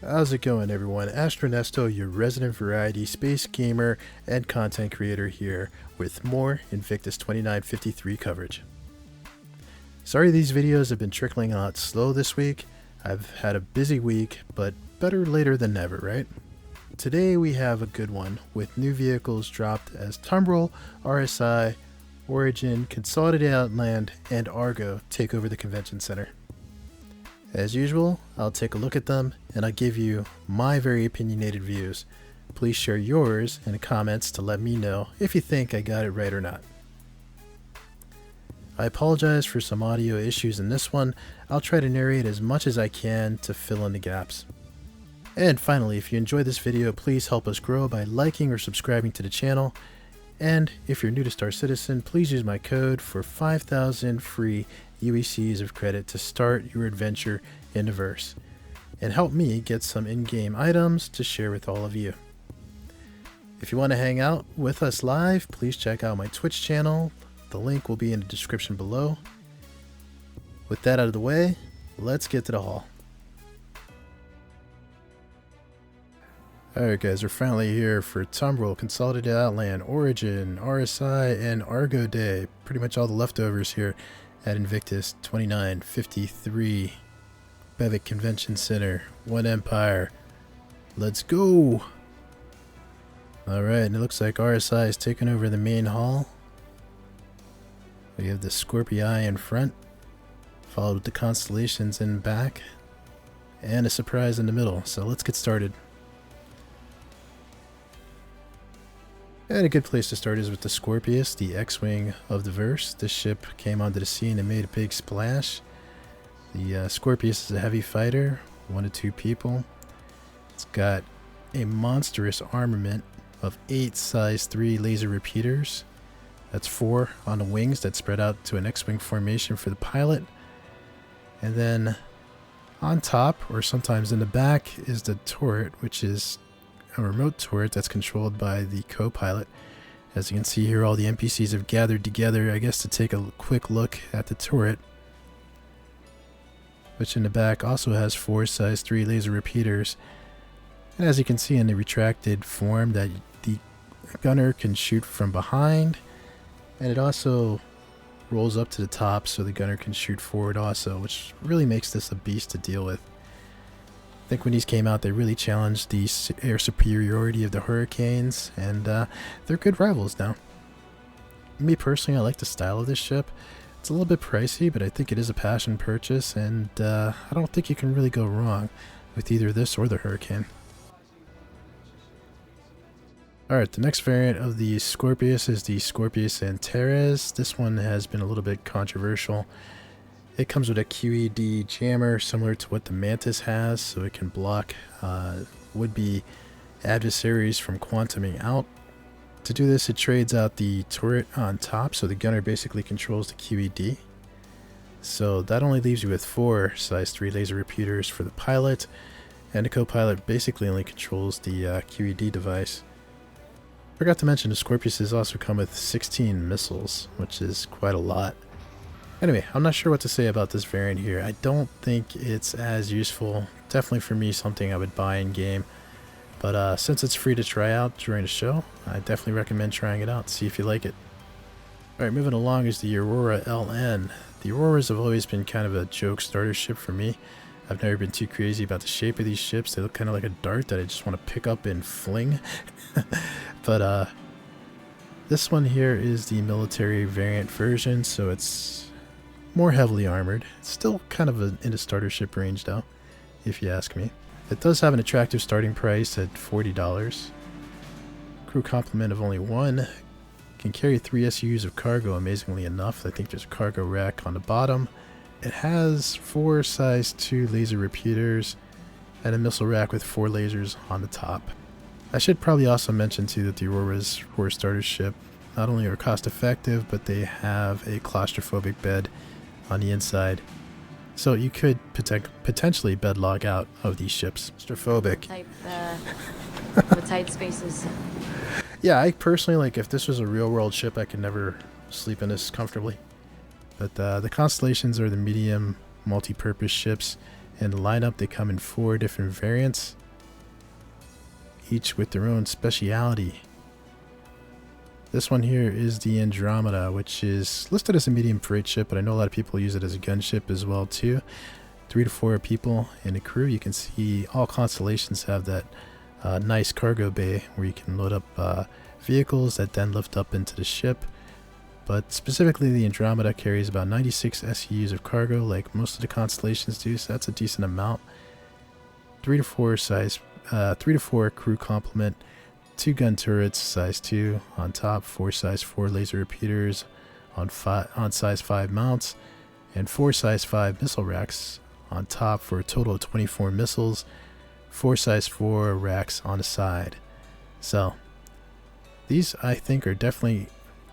How's it going, everyone? Astro Nesto, your resident variety space gamer and content creator here with more Invictus 2953 coverage. Sorry these videos have been trickling out slow this week. I've had a busy week, but better later than never, right? Today we have a good one with new vehicles dropped as TUMBRIL, RSI, Origin, Consolidated Outland, and ARGO take over the convention center. As usual, I'll take a look at them and I'll give you my very opinionated views. Please share yours in the comments to let me know if you think I got it right or not. I apologize for some audio issues in this one. I'll try to narrate as much as I can to fill in the gaps. And finally, if you enjoyed this video, please help us grow by liking or subscribing to the channel. And if you're new to Star Citizen, please use my code for 5,000 free UECs of credit to start your adventure in the verse, and help me get some in-game items to share with all of you. If you want to hang out with us live, please check out my Twitch channel. The link will be in the description below. With that out of the way, let's get to the haul. Alright guys, we're finally here for TUMBRIL, Consolidated Outland, Origin, RSI, and ARGO Day. Pretty much all the leftovers here at Invictus 2953. Bevic Convention Center, One Empire. Let's go! Alright, and it looks like RSI is taking over the main hall. We have the Scorpii in front, followed with the Constellations in back, and a surprise in the middle. So let's get started. And a good place to start is with the Scorpius, the X-Wing of the verse. This ship came onto the scene and made a big splash. The Scorpius is a heavy fighter, 1 to 2 people. It's got a monstrous armament of 8 size 3 laser repeaters. That's 4 on the wings that spread out to an X-Wing formation for the pilot. And then on top, or sometimes in the back, is the turret, which is a remote turret that's controlled by the co-pilot. As you can see here, all the NPCs have gathered together, I guess, to take a quick look at the turret, which in the back also has 4 size 3 laser repeaters. And as you can see in the retracted form, that the gunner can shoot from behind, and it also rolls up to the top so the gunner can shoot forward also, which really makes this a beast to deal with. I think when these came out, they really challenged the air superiority of the Hurricanes, and they're good rivals now. Me personally, I like the style of this ship. It's a little bit pricey, but I think it is a passion purchase, and I don't think you can really go wrong with either this or the Hurricane. Alright, the next variant of the Scorpius is the Scorpius Antares. This one has been a little bit controversial. It comes with a QED jammer similar to what the Mantis has, so it can block would-be adversaries from quantuming out. To do this, it trades out the turret on top, so the gunner basically controls the QED. So that only leaves you with 4 size 3 laser repeaters for the pilot, and the co-pilot basically only controls the QED device. Forgot to mention the Scorpiuses also come with 16 missiles, which is quite a lot. Anyway, I'm not sure what to say about this variant here. I don't think it's as useful. Definitely for me, something I would buy in game. But since it's free to try out during the show, I definitely recommend trying it out. See if you like it. Alright, moving along is the Aurora LN. The Auroras have always been kind of a joke starter ship for me. I've never been too crazy about the shape of these ships. They look kind of like a dart that I just want to pick up and fling. But this one here is the military variant version, so it's more heavily armored. It's still kind of in the starter ship range though, if you ask me. It does have an attractive starting price at $40. Crew complement of only 1. Can carry 3 SUs of cargo, amazingly enough. I think there's a cargo rack on the bottom. It has 4 size 2 laser repeaters and a missile rack with 4 lasers on the top. I should probably also mention too that the Auroras for a starter ship not only are cost effective, but they have a claustrophobic bed on the inside. So you could potentially bed log out of these ships. Claustrophobic. The tight spaces. Yeah, I personally, like, if this was a real world ship, I could never sleep in this comfortably. But the Constellations are the medium multi-purpose ships, And the lineup, they come in 4 different variants, each with their own speciality. This one here is the Andromeda, which is listed as a medium freight ship, but I know a lot of people use it as a gunship as well too. 3 to 4 people in a crew. You can see all Constellations have that nice cargo bay where you can load up vehicles that then lift up into the ship. But specifically the Andromeda carries about 96 SEUs of cargo like most of the Constellations do, so that's a decent amount. 3 to 4 crew complement, 2 gun turrets size 2 on top, 4 size 4 laser repeaters on size 5 mounts, and 4 size 5 missile racks on top for a total of 24 missiles, 4 size 4 racks on the side. So these I think are definitely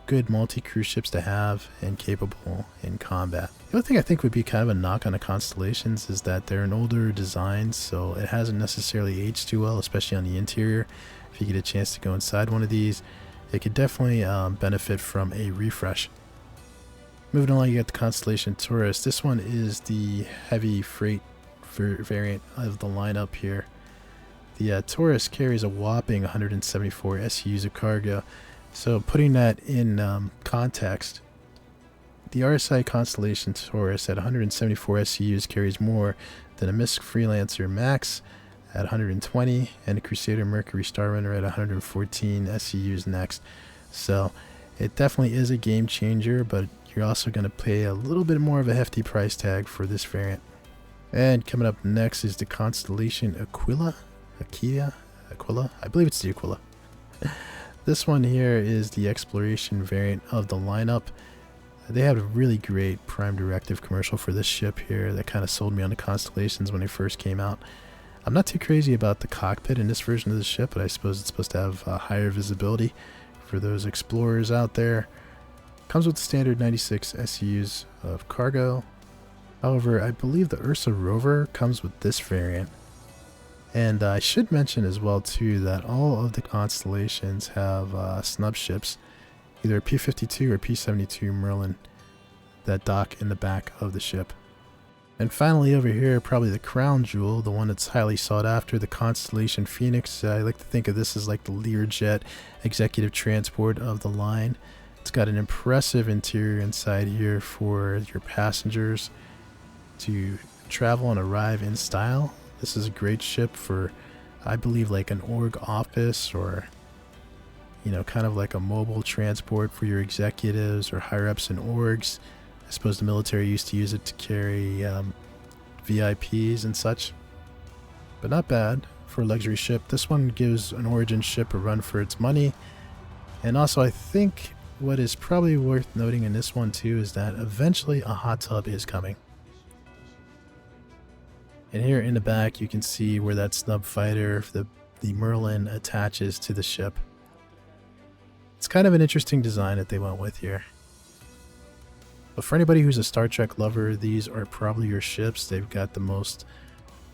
good multi-crew ships to have and capable in combat. The other thing I think would be kind of a knock on the Constellations is that they're an older design, so it hasn't necessarily aged too well, especially on the interior. If you get a chance to go inside one of these, it could definitely benefit from a refresh. Moving along, you got the Constellation Taurus. This one is the heavy freight variant of the lineup here. The Taurus carries a whopping 174 SUs of cargo. So putting that in context, the RSI Constellation Taurus at 174 SUs carries more than a MISC Freelancer Max at 120 and a Crusader Mercury Star Runner at 114 SUs next. So it definitely is a game changer, but you're also going to pay a little bit more of a hefty price tag for this variant. And coming up next is the Constellation Aquila. I believe it's the Aquila. This one here is the exploration variant of the lineup. They had a really great Prime Directive commercial for this ship here that kind of sold me on the Constellations when they first came out. I'm not too crazy about the cockpit in this version of the ship, but I suppose it's supposed to have higher visibility for those explorers out there. Comes with the standard 96 SUs of cargo. However, I believe the Ursa Rover comes with this variant. And I should mention as well too that all of the Constellations have snub ships, either P-52 or P-72 Merlin, that dock in the back of the ship. And finally over here, probably the crown jewel, the one that's highly sought after, the Constellation Phoenix. I like to think of this as like the Learjet executive transport of the line. It's got an impressive interior inside here for your passengers to travel and arrive in style. This is a great ship for, I believe, like an org office or, you know, kind of like a mobile transport for your executives or higher ups in orgs. I suppose the military used to use it to carry VIPs and such, but not bad for a luxury ship. This one gives an Origin ship a run for its money. And also I think what is probably worth noting in this one too is that eventually a hot tub is coming. And here in the back you can see where that snub fighter, the Merlin, attaches to the ship. It's kind of an interesting design that they went with here. But for anybody who's a Star Trek lover, these are probably your ships. They've got the most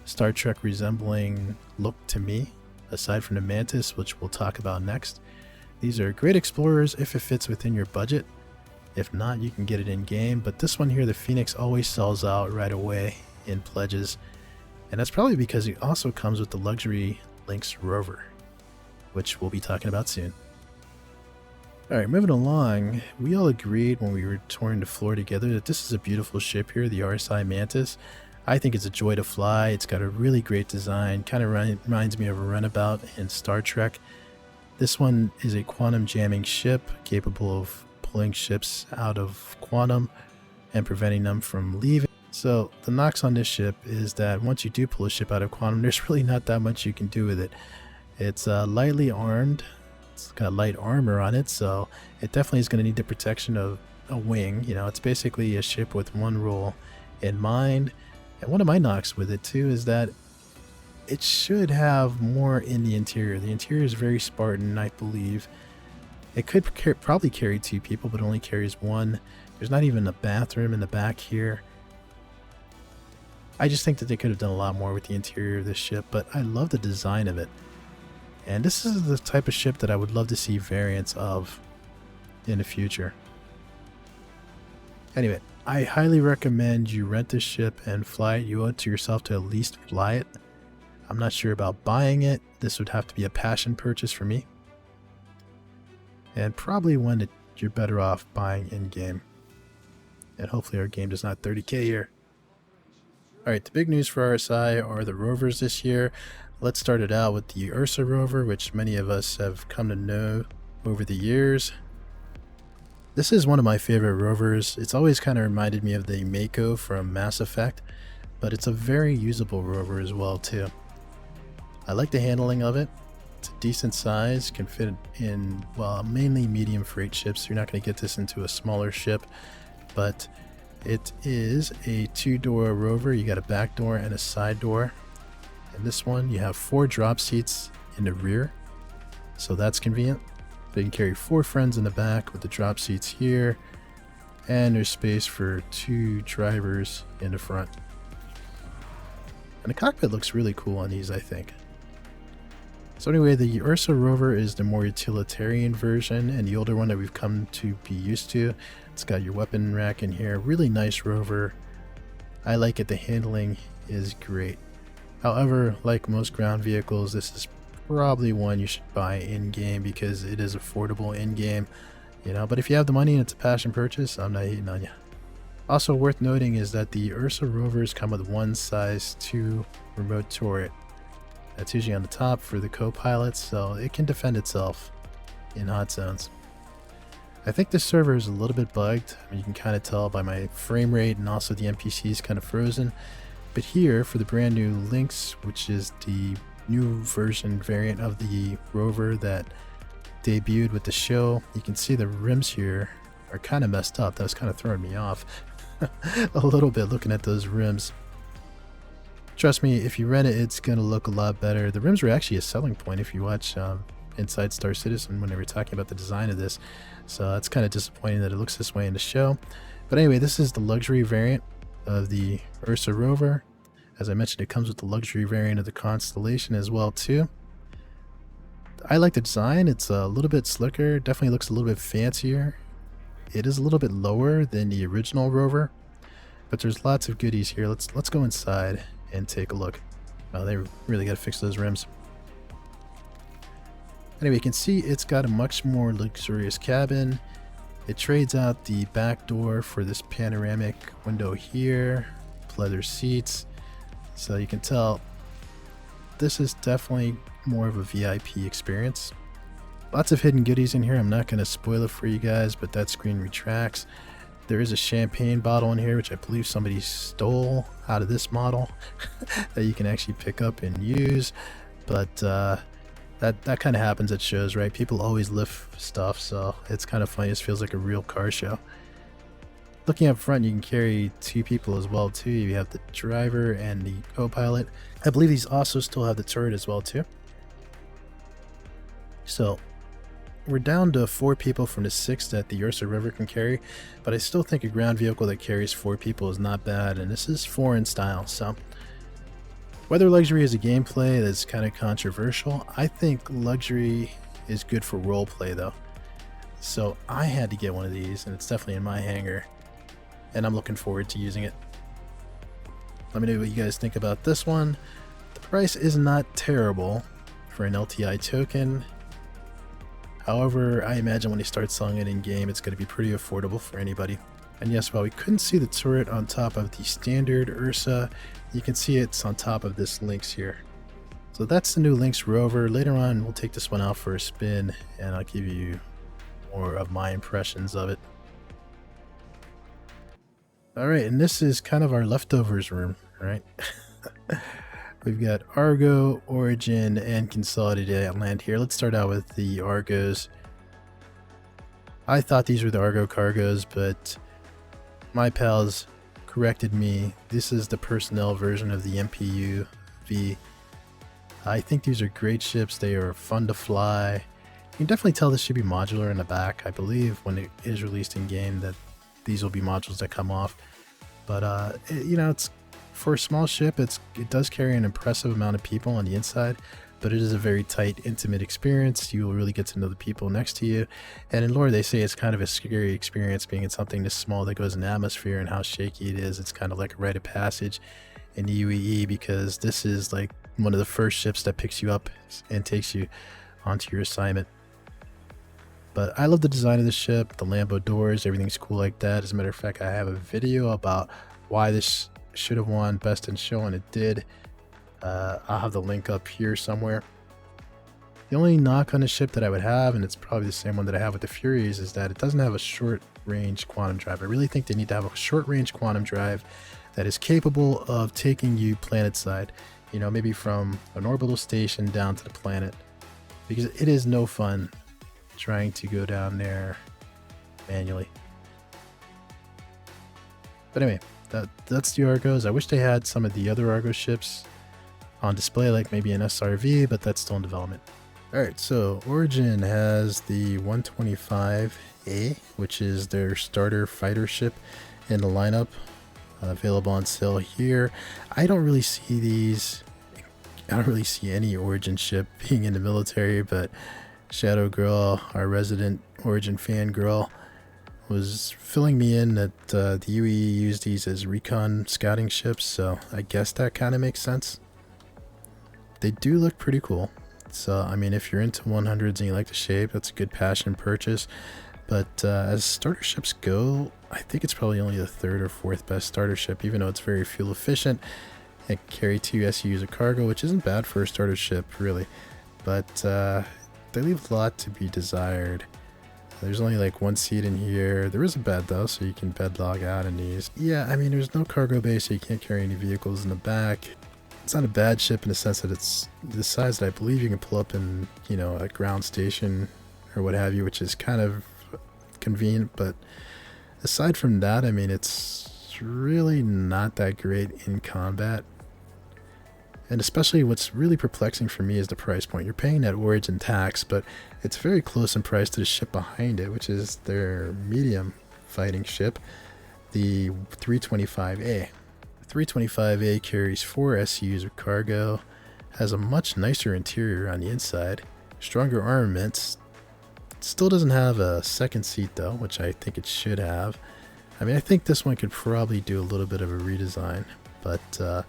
Star Trek resembling look to me, aside from the Mantis, which we'll talk about next. These are great explorers if it fits within your budget. If not, you can get it in game. But this one here, the Phoenix, always sells out right away in pledges. And that's probably because it also comes with the luxury Lynx Rover, which we'll be talking about soon. Alright, moving along, we all agreed when we were touring the floor together that this is a beautiful ship here, the RSI Mantis. I think it's a joy to fly. It's got a really great design, kind of reminds me of a runabout in Star Trek. This one is a quantum jamming ship capable of pulling ships out of quantum and preventing them from leaving. So the knocks on this ship is that once you do pull a ship out of quantum, there's really not that much you can do with it. It's lightly armed. It's got light armor on it, so it definitely is going to need the protection of a wing. You know, it's basically a ship with one rule in mind. And one of my knocks with it too is that it should have more in the interior. The interior is very Spartan, I believe. It could probably carry 2 people, but only carries 1. There's not even a bathroom in the back here. I just think that they could have done a lot more with the interior of this ship, but I love the design of it. And this is the type of ship that I would love to see variants of in the future. Anyway, I highly recommend you rent this ship and fly it. You owe it to yourself to at least fly it. I'm not sure about buying it. This would have to be a passion purchase for me. And probably one that you're better off buying in-game. And hopefully our game does not 30k here. Alright, the big news for RSI are the rovers this year. Let's start it out with the Ursa rover, which many of us have come to know over the years. This is one of my favorite rovers. It's always kind of reminded me of the Mako from Mass Effect, but it's a very usable rover as well too. I like the handling of it. It's a decent size, can fit in, well, mainly medium freight ships. You're not going to get this into a smaller ship, but it is a 2-door rover. You got a back door and a side door. And this one, you have 4 drop seats in the rear, so that's convenient. They can carry 4 friends in the back with the drop seats here, and there's space for 2 drivers in the front. And the cockpit looks really cool on these, I think. So anyway, the Ursa rover is the more utilitarian version, and the older one that we've come to be used to. It's got your weapon rack in here. Really nice rover. I like it. The handling is great. However, like most ground vehicles, this is probably one you should buy in-game because it is affordable in-game, you know. But if you have the money and it's a passion purchase, I'm not hating on you. Also worth noting is that the Ursa rovers come with one size 2 remote turret. That's usually on the top for the co-pilots, so it can defend itself in hot zones. I think this server is a little bit bugged. I mean, you can kind of tell by my frame rate, and also the NPC is kind of frozen. But here, for the brand new Lynx, which is the new version variant of the rover that debuted with the show, you can see the rims here are kind of messed up. That was kind of throwing me off a little bit looking at those rims. Trust me, if you rent it, it's going to look a lot better. The rims were actually a selling point if you watch Inside Star Citizen when they were talking about the design of this. So it's kind of disappointing that it looks this way in the show. But anyway, this is the luxury variant of the Ursa rover. As I mentioned, it comes with the luxury variant of the Constellation as well too. I like the design. It's a little bit slicker. Definitely looks a little bit fancier. It is a little bit lower than the original rover, but there's lots of goodies here. Let's go inside and take a look. Oh, they really got to fix those rims. Anyway, you can see it's got a much more luxurious cabin. It trades out the back door for this panoramic window here, leather seats. So you can tell this is definitely more of a VIP experience. Lots of hidden goodies in here. I'm not going to spoil it for you guys, but that screen retracts. There is a champagne bottle in here, which I believe somebody stole out of this model that you can actually pick up and use. But that kind of happens at shows, right? People always lift stuff, so it's kind of funny. It feels like a real car show. Looking up front, you can carry 2 people as well too. You have the driver and the co-pilot. I believe these also still have the turret as well too. So we're down to 4 people from the 6 that the Ursa River can carry, but I still think a ground vehicle that carries 4 people is not bad, and this is foreign style. So whether luxury is a gameplay that's kind of controversial, I think luxury is good for roleplay though. So I had to get one of these, and it's definitely in my hangar, and I'm looking forward to using it. Let me know what you guys think about this one. The price is not terrible for an LTI token. However, I imagine when they start selling it in game, it's going to be pretty affordable for anybody. And yes, while we couldn't see the turret on top of the standard Ursa, you can see it's on top of this Lynx here. So that's the new Lynx rover. Later on, we'll take this one out for a spin, and I'll give you more of my impressions of it. Alright, and this is kind of our leftovers room, right? We've got ARGO, Origin, and Consolidated Outland here. Let's start out with the ARGOs. I thought these were the ARGO cargos, but my pals corrected me. This is the personnel version of the MPUV. I think these are great ships. They are fun to fly. You can definitely tell this should be modular in the back. I believe when it is released in game that these will be modules that come off. But you know, it's for a small ship. It does carry an impressive amount of people on the inside. but it is a very tight, intimate experience. You will really get to know the people next to you. And in lore, they say it's kind of a scary experience being in something this small that goes in the atmosphere, and how shaky it is. It's kind of like a rite of passage in UEE, because this is like one of the first ships that picks you up and takes you onto your assignment. But I love the design of the ship, the Lambo doors, everything's cool like that. As a matter of fact, I have a video about why this should have won Best in Show, and it did. I'll have the link up here somewhere. The only knock on the ship that I would have, and it's probably the same one that I have with the Furies, is that it doesn't have a short range quantum drive. I really think they need to have a short range quantum drive that is capable of taking you planet side, you know, maybe from an orbital station down to the planet, because it is no fun trying to go down there manually. But anyway, that's the Argos. I wish they had some of the other Argo ships on display, like maybe an SRV, but that's still in development. Alright, so Origin has the 125A, which is their starter fighter ship in the lineup, available on sale here. I don't really see any Origin ship being in the military, but Shadow Girl, our resident Origin fan girl, was filling me in that the UE used these as recon scouting ships, so I guess that kind of makes sense. They do look pretty cool. So, I mean, if you're into 100s and you like the shape, that's a good passion purchase. But as starter ships go, I think it's probably only the third or fourth best starter ship, even though it's very fuel efficient. It can carry 2 SUs of cargo, which isn't bad for a starter ship, really. But they leave a lot to be desired. There's only like 1 seat in here. There is a bed though, so you can bed log out in these. Yeah, I mean, there's no cargo bay, so you can't carry any vehicles in the back. It's not a bad ship in the sense that it's the size that I believe you can pull up in, you know, a ground station or what have you, which is kind of convenient. But aside from that, I mean, it's really not that great in combat. And especially what's really perplexing for me is the price point. You're paying that Origin tax, but it's very close in price to the ship behind it, which is their medium fighting ship, the 325A. The 325A carries 4 SUs of cargo, has a much nicer interior on the inside, stronger armaments. Still doesn't have a second seat though, which I think it should have. I mean, I think this one could probably do a little bit of a redesign, but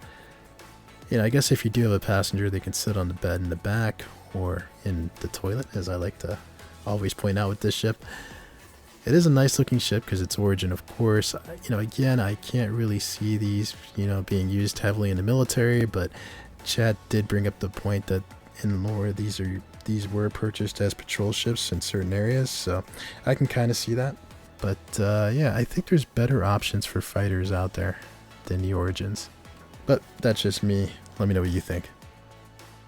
you know, I guess if you do have a passenger, they can sit on the bed in the back or in the toilet, as I like to always point out with this ship. It is a nice looking ship because it's Origin, of course. You know, again, I can't really see these, you know, being used heavily in the military, but chat did bring up the point that in lore these were purchased as patrol ships in certain areas, so I can kind of see that. But yeah, I think there's better options for fighters out there than the Origins. But that's just me. Let me know what you think.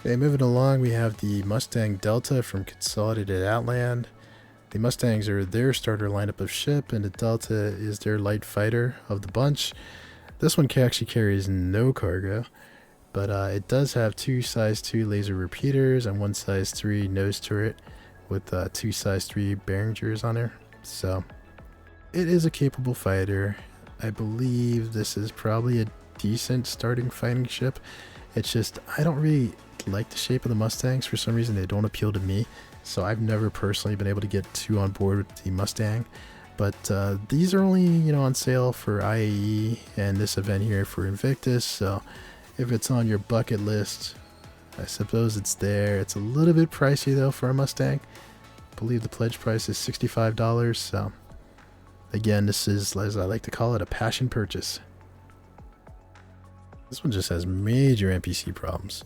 Okay, moving along, we have the Mustang Delta from Consolidated Outland. The Mustangs are their starter lineup of ship, and the Delta is their light fighter of the bunch. This one actually carries no cargo, but it does have 2 size 2 laser repeaters and 1 size 3 nose turret with 2 size 3 Behringers on there. So it is a capable fighter. I believe this is probably a decent starting fighting ship. It's just I don't really like the shape of the Mustangs. For some reason they don't appeal to me, so I've never personally been able to get too on board with the Mustang. But these are only, you know, on sale for IAE and this event here for Invictus, so if it's on your bucket list, I suppose it's there. It's a little bit pricey though for a Mustang. I believe the pledge price is $65, so again, this is, as I like to call it, a passion purchase. This one just has major NPC problems.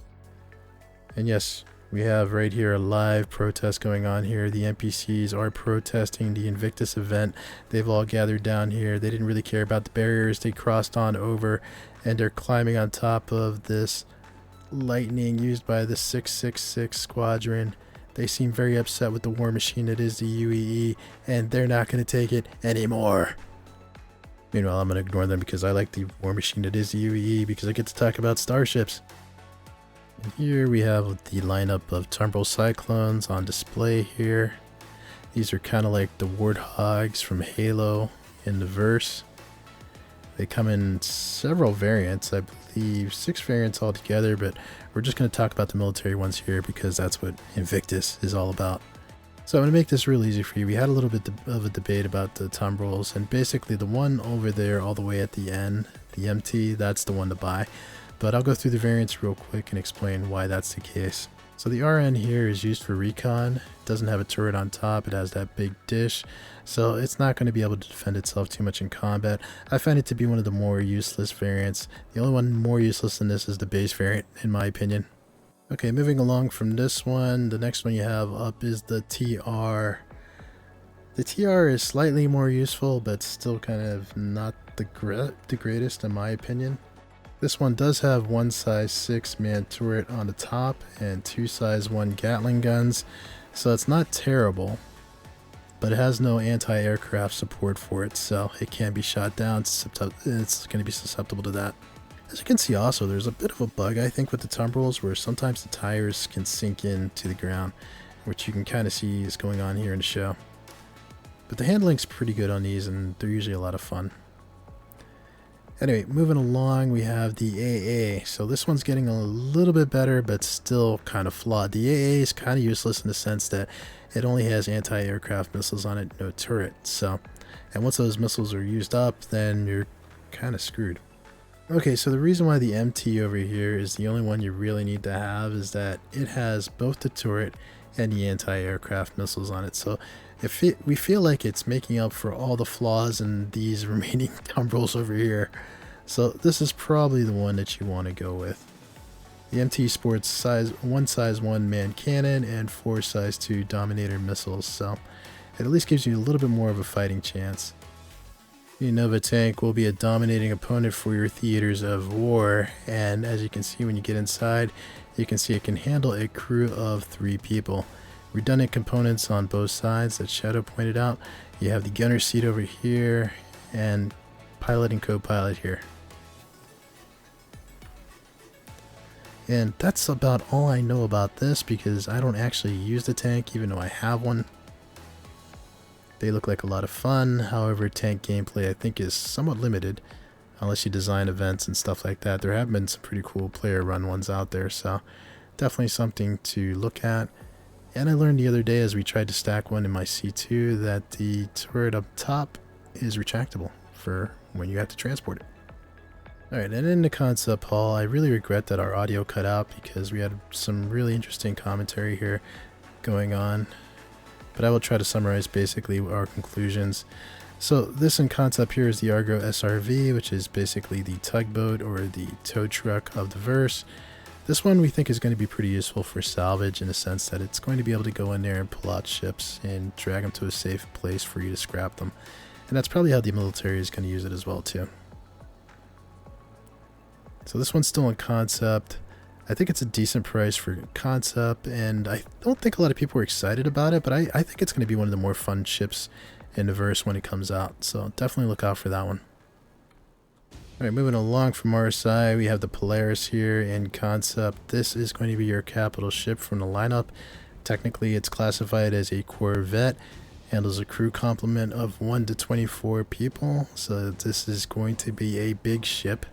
And yes, we have right here a live protest going on here. The NPCs are protesting the Invictus event. They've all gathered down here. They didn't really care about the barriers. They crossed on over and they're climbing on top of this lightning used by the 666 squadron. They seem very upset with the war machine that is the UEE, and they're not going to take it anymore. Meanwhile, I'm going to ignore them because I like the war machine that is the UEE because I get to talk about starships. And here we have the lineup of TUMBRIL Cyclones on display here. These are kind of like the Warthogs from Halo in the verse. They come in several variants, I believe 6 variants altogether, but we're just going to talk about the military ones here because that's what Invictus is all about. So I'm going to make this real easy for you. We had a little bit of a debate about the TUMBRILs, and basically the one over there all the way at the end, the MT, that's the one to buy. But I'll go through the variants real quick and explain why that's the case. So the RN here is used for recon. It doesn't have a turret on top, it has that big dish, so it's not going to be able to defend itself too much in combat. I find it to be one of the more useless variants. The only one more useless than this is the base variant, in my opinion. Okay, moving along from this one, the next one you have up is the TR. The TR is slightly more useful, but still kind of not the greatest in my opinion. This one does have one size 6 man turret on the top and 2 size 1 Gatling guns, so it's not terrible, but it has no anti-aircraft support for it, so it can be shot down. It's going to be susceptible to that. As you can see also, there's a bit of a bug I think with the TUMBRILs where sometimes the tires can sink into the ground, which you can kind of see is going on here in the show. But the handling's pretty good on these and they're usually a lot of fun. Anyway, moving along, we have the AA. So this one's getting a little bit better, but still kind of flawed. The AA is kind of useless in the sense that it only has anti-aircraft missiles on it, no turret. So, and once those missiles are used up, then you're kind of screwed. Okay, so the reason why the MT over here is the only one you really need to have is that it has both the turret and the anti-aircraft missiles on it. So we feel like it's making up for all the flaws in these remaining TUMBRILs over here. So this is probably the one that you want to go with. The MT sports one size 1 man cannon and 4 size 2 Dominator missiles, so it at least gives you a little bit more of a fighting chance. The Nova tank will be a dominating opponent for your theaters of war, and as you can see when you get inside, you can see it can handle a crew of 3 people. Redundant components on both sides that Shadow pointed out. You have the gunner seat over here and pilot and co-pilot here. And that's about all I know about this because I don't actually use the tank even though I have one. They look like a lot of fun, however tank gameplay I think is somewhat limited unless you design events and stuff like that. There have been some pretty cool player run ones out there, so definitely something to look at. And I learned the other day as we tried to stack one in my C2 that the turret up top is retractable for when you have to transport it. Alright, and in the concept haul, I really regret that our audio cut out because we had some really interesting commentary here going on. But I will try to summarize basically our conclusions. So this in concept here is the ARGO SRV, which is basically the tugboat or the tow truck of the verse. This one we think is going to be pretty useful for salvage in the sense that it's going to be able to go in there and pull out ships and drag them to a safe place for you to scrap them. And that's probably how the military is going to use it as well too. So this one's still in concept. I think it's a decent price for concept, and I don't think a lot of people are excited about it, but I think it's going to be one of the more fun ships in the verse when it comes out. So definitely look out for that one. Alright, moving along from our side, we have the Polaris here in concept. This is going to be your capital ship from the lineup. Technically, it's classified as a corvette, handles a crew complement of 1 to 24 people, so this is going to be a big ship.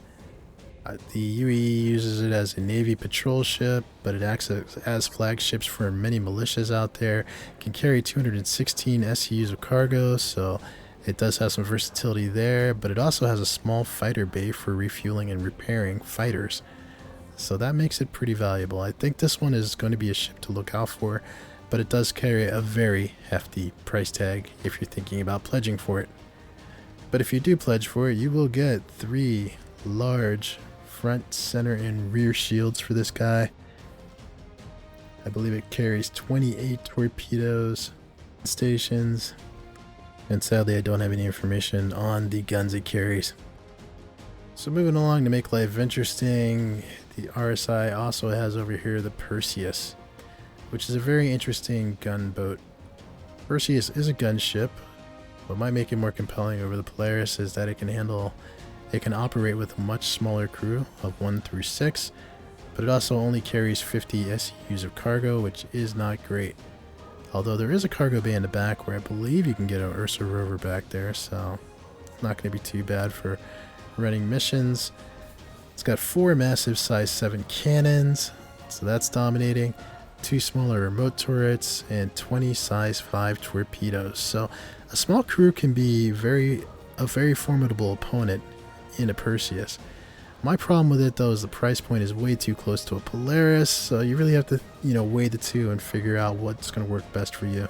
The UE uses it as a Navy patrol ship, but it acts as flagships for many militias out there. It can carry 216 SCUs of cargo, so it does have some versatility there, but it also has a small fighter bay for refueling and repairing fighters. So that makes it pretty valuable. I think this one is going to be a ship to look out for, but it does carry a very hefty price tag if you're thinking about pledging for it. But if you do pledge for it, you will get 3 large front, center, and rear shields for this guy. I believe it carries 28 torpedoes, stations, and sadly I don't have any information on the guns it carries. So moving along to make life interesting, the RSI also has over here the Perseus, which is a very interesting gunboat. Perseus is a gunship. What might make it more compelling over the Polaris is that it can operate with a much smaller crew of 1 through 6, but it also only carries 50 SCUs of cargo, which is not great. Although there is a cargo bay in the back where I believe you can get an Ursa rover back there, so it's not going to be too bad for running missions. It's got 4 massive size 7 cannons, so that's dominating, 2 smaller remote turrets, and 20 size 5 torpedoes. So a small crew can be a very formidable opponent in a Perseus. My problem with it though is the price point is way too close to a Polaris, so you really have to, weigh the two and figure out what's going to work best for you.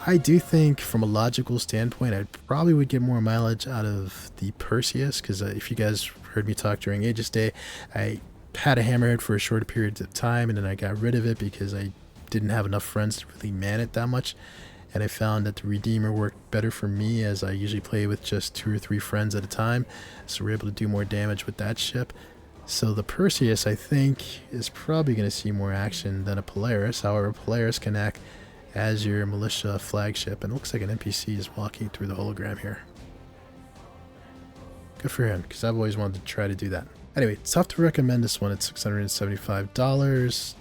I do think from a logical standpoint, I probably would get more mileage out of the Perseus, because if you guys heard me talk during Aegis Day, I had a hammerhead for a short period of time and then I got rid of it because I didn't have enough friends to really man it that much. And I found that the Redeemer worked better for me, as I usually play with just 2 or 3 friends at a time, so we're able to do more damage with that ship. So the Perseus, I think, is probably going to see more action than a Polaris. However, Polaris can act as your militia flagship, and it looks like an NPC is walking through the hologram here. Good for him, because I've always wanted to try to do that. Anyway, it's tough to recommend this one at $675.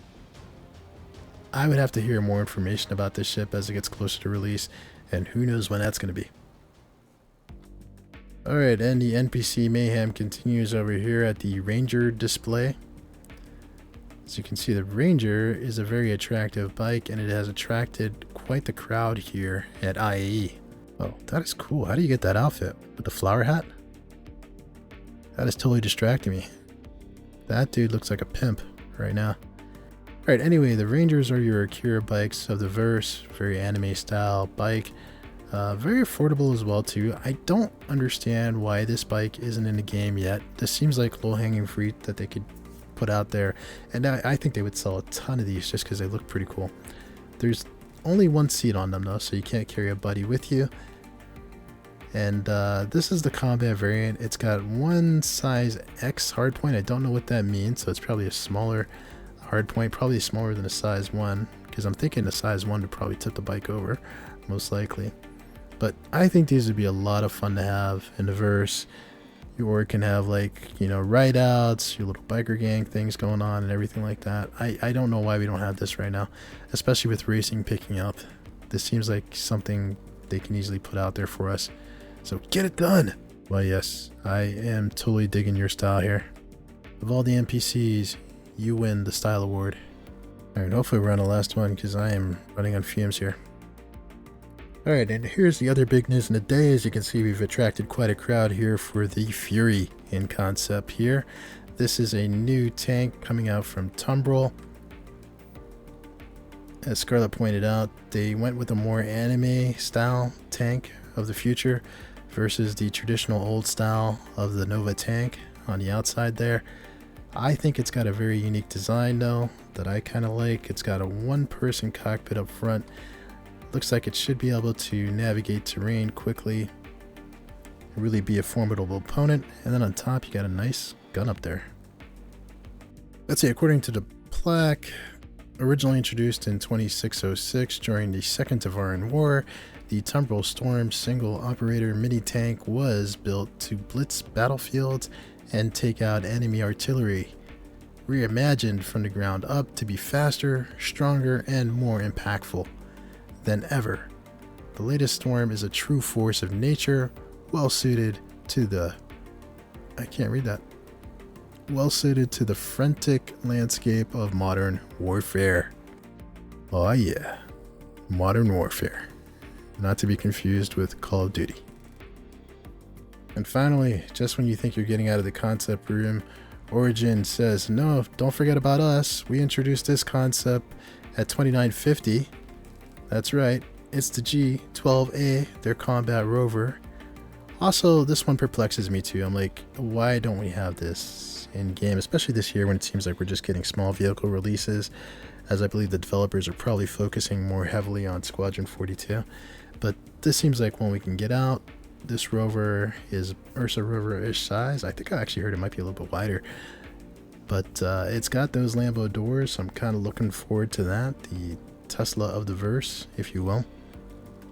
I would have to hear more information about this ship as it gets closer to release, and who knows when that's going to be. Alright, and the NPC mayhem continues over here at the Ranger display. As you can see, the Ranger is a very attractive bike, and it has attracted quite the crowd here at IAE. Oh, that is cool. How do you get that outfit? With the flower hat? That is totally distracting me. That dude looks like a pimp right now. Alright, anyway, the Rangers are your Akira bikes of the verse, very anime style bike, very affordable as well too. I don't understand why this bike isn't in the game yet. This seems like low-hanging fruit that they could put out there, and I think they would sell a ton of these just because they look pretty cool. There's only 1 seat on them though, so you can't carry a buddy with you. And this is the combat variant. It's got 1 size X hardpoint. I don't know what that means, so it's probably a smaller hardpoint, probably smaller than a size 1, because I'm thinking a size 1 would probably tip the bike over, most likely. But I think these would be a lot of fun to have in the verse. Or can have ride outs, your little biker gang things going on and everything like that. I don't know why we don't have this right now, especially with racing picking up. This seems like something they can easily put out there for us. So get it done! Well, yes, I am totally digging your style here. Of all the NPCs, you win the style award. Alright, hopefully we're on the last one because I am running on fumes here. Alright, and here's the other big news in the day. As you can see, we've attracted quite a crowd here for the Fury in concept here. This is a new tank coming out from TUMBRIL. As Scarlett pointed out, they went with a more anime style tank of the future versus the traditional old style of the Nova tank on the outside there. I think it's got a very unique design though that I kind of like. It's got a 1-person cockpit up front. Looks like it should be able to navigate terrain quickly, really be a formidable opponent, and then on top you got a nice gun up there. Let's see, according to the plaque, originally introduced in 2606 during the Second Tavaran War, the TUMBRIL Storm single operator mini tank was built to blitz battlefields and take out enemy artillery, reimagined from the ground up to be faster, stronger, and more impactful than ever. The latest Storm is a true force of nature, well suited to the frantic landscape of modern warfare. Oh yeah, modern warfare. Not to be confused with Call of Duty. And finally, just when you think you're getting out of the concept room, Origin says, no, don't forget about us. We introduced this concept at 2950. That's right, it's the G-12A, their combat rover. Also, this one perplexes me too. I'm like, why don't we have this in game, especially this year when it seems like we're just getting small vehicle releases, as I believe the developers are probably focusing more heavily on Squadron 42. But this seems like one we can get out. This rover is Ursa rover-ish size. I think I actually heard it might be a little bit wider. But it's got those Lambo doors, so I'm kind of looking forward to that. The Tesla of the verse, if you will.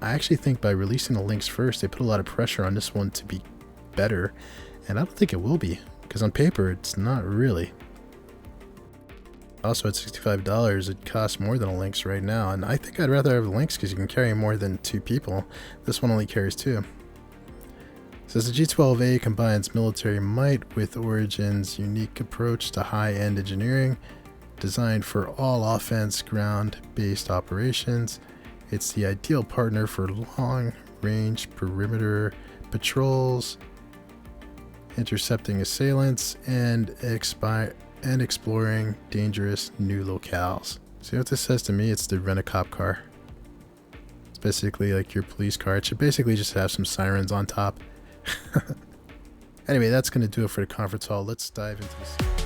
I actually think by releasing the Lynx first, they put a lot of pressure on this one to be better. And I don't think it will be, because on paper, it's not really. Also at $65, it costs more than a Lynx right now. And I think I'd rather have a Lynx because you can carry more than 2 people. This one only carries 2. Says the G12A combines military might with Origin's unique approach to high-end engineering, designed for all offense ground-based operations. It's the ideal partner for long-range perimeter patrols, intercepting assailants, and exploring dangerous new locales. See what this says to me? It's the rent-a-cop car. It's basically like your police car. It should basically just have some sirens on top. Anyway, that's going to do it for the conference call. Let's dive into this.